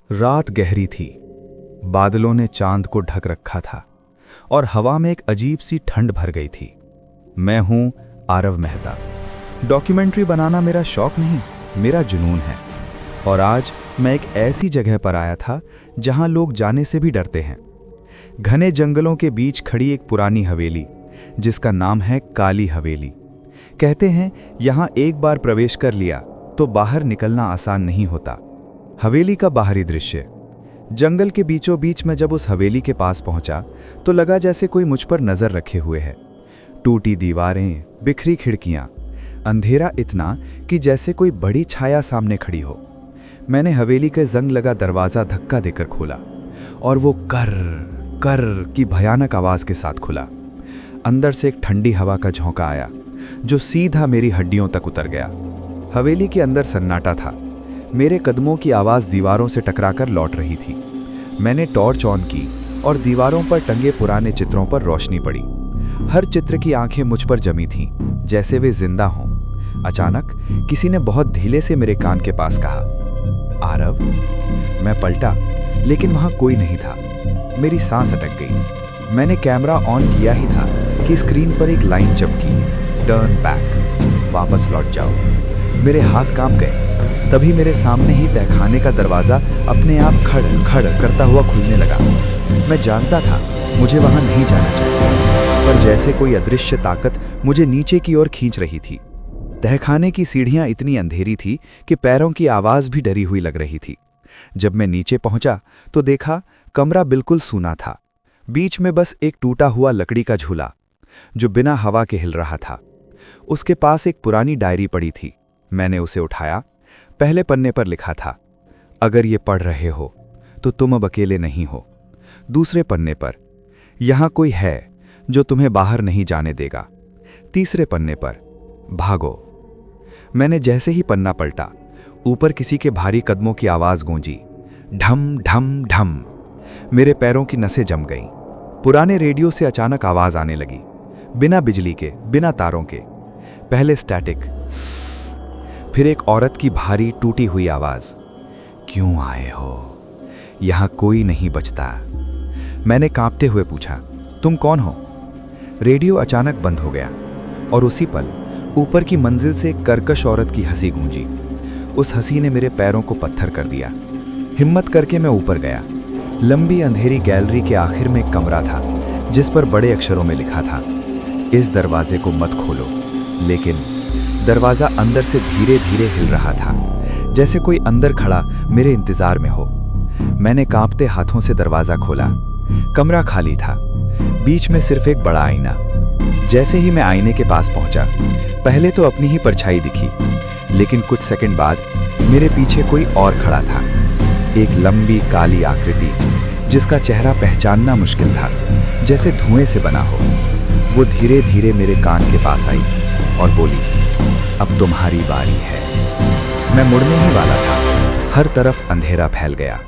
रात गहरी थी। बादलों ने चांद को ढक रखा था और हवा में एक अजीब सी ठंड भर गई थी। मैं हूं आरव मेहता। डॉक्यूमेंट्री बनाना मेरा शौक नहीं, मेरा जुनून है। और आज मैं एक ऐसी जगह पर आया था जहां लोग जाने से भी डरते हैं। घने जंगलों के बीच खड़ी एक पुरानी हवेली, जिसका नाम है काली हवेली। कहते हैं यहां एक बार प्रवेश कर लिया तो बाहर निकलना आसान नहीं होता। हवेली का बाहरी दृश्य। जंगल के बीचों बीच में जब उस हवेली के पास पहुंचा तो लगा जैसे कोई मुझ पर नजर रखे हुए है। टूटी दीवारें, बिखरी खिड़कियां, अंधेरा इतना कि जैसे कोई बड़ी छाया सामने खड़ी हो। मैंने हवेली के जंग लगा दरवाजा धक्का देकर खोला और वो कर कर की भयानक आवाज के साथ खुला। अंदर से एक ठंडी हवा का झोंका आया जो सीधा मेरी हड्डियों तक उतर गया। हवेली के अंदर सन्नाटा था। मेरे कदमों की आवाज दीवारों से टकराकर लौट रही थी। मैंने टॉर्च ऑन की और दीवारों पर टंगे पुराने चित्रों पर रोशनी पड़ी। हर चित्र की आंखें मुझ पर जमी थीं, जैसे वे जिंदा हों। अचानक किसी ने बहुत धीरे से मेरे कान के पास कहा, आरव। मैं पलटा, लेकिन वहां कोई नहीं था। मेरी सांस अटक गई। मैंने कैमरा ऑन किया ही था कि स्क्रीन पर एक लाइन चमकी, टर्न बैक, वापस लौट जाओ। मेरे हाथ कांप गए। तभी मेरे सामने ही तहखाने का दरवाजा अपने आप खड़ खड़ करता हुआ खुलने लगा। मैं जानता था मुझे वहां नहीं जाना चाहिए, पर जैसे कोई अदृश्य ताकत मुझे नीचे की ओर खींच रही थी। तहखाने की सीढ़ियां इतनी अंधेरी थी कि पैरों की आवाज भी डरी हुई लग रही थी। जब मैं नीचे पहुंचा तो देखा कमरा बिल्कुल सूना था। बीच में बस एक टूटा हुआ लकड़ी का झूला जो बिना हवा के हिल रहा था। उसके पास एक पुरानी डायरी पड़ी थी। मैंने उसे उठाया। पहले पन्ने पर लिखा था, अगर ये पढ़ रहे हो तो तुम अब अकेले नहीं हो। दूसरे पन्ने पर, यहां कोई है जो तुम्हें बाहर नहीं जाने देगा। तीसरे पन्ने पर, भागो। मैंने जैसे ही पन्ना पलटा, ऊपर किसी के भारी कदमों की आवाज गूंजी, ढम ढम ढम। मेरे पैरों की नसें जम गईं। पुराने रेडियो से अचानक आवाज आने लगी, बिना बिजली के, बिना तारों के। पहले स्टैटिक, फिर एक औरत की भारी टूटी हुई आवाज, क्यों आए हो? यहां कोई नहीं बचता। मैंने कांपते हुए पूछा, तुम कौन हो? रेडियो अचानक बंद हो गया और उसी पल ऊपर की मंजिल से एक कर्कश औरत की हंसी गूंजी। उस हंसी ने मेरे पैरों को पत्थर कर दिया। हिम्मत करके मैं ऊपर गया। लंबी अंधेरी गैलरी के आखिर में एक कमरा था जिस पर बड़े अक्षरों में लिखा था, इस दरवाजे को मत खोलो। लेकिन दरवाजा अंदर से धीरे धीरे हिल रहा था, जैसे कोई अंदर खड़ा मेरे इंतजार में हो। मैंने कांपते हाथों से दरवाजा खोला। कमरा खाली था, बीच में सिर्फ एक बड़ा आईना। जैसे ही मैं आईने के पास पहुंचा, पहले तो अपनी ही परछाई दिखी, लेकिन कुछ सेकंड बाद मेरे पीछे कोई और खड़ा था। एक लंबी काली आकृति जिसका चेहरा पहचानना मुश्किल था, जैसे धुएं से बना हो। वो धीरे धीरे मेरे कान के पास आई और बोली, अब तुम्हारी बारी है। मैं मुड़ने ही वाला था। हर तरफ अंधेरा फैल गया।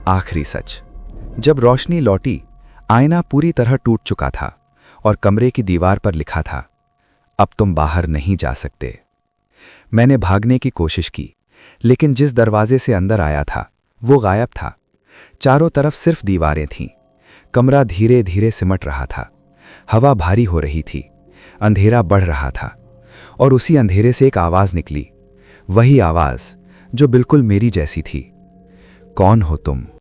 आखिरी सच, जब रोशनी लौटी, आईना पूरी तरह टूट चुका था और कमरे की दीवार पर लिखा था, अब तुम बाहर नहीं जा सकते। मैंने भागने की कोशिश की, लेकिन जिस दरवाजे से अंदर आया था वो गायब था। चारों तरफ सिर्फ दीवारें थीं। कमरा धीरे धीरे सिमट रहा था। हवा भारी हो रही थी। अंधेरा बढ़ रहा था और उसी अंधेरे से एक आवाज निकली, वही आवाज जो बिल्कुल मेरी जैसी थी, कौन हो तुम?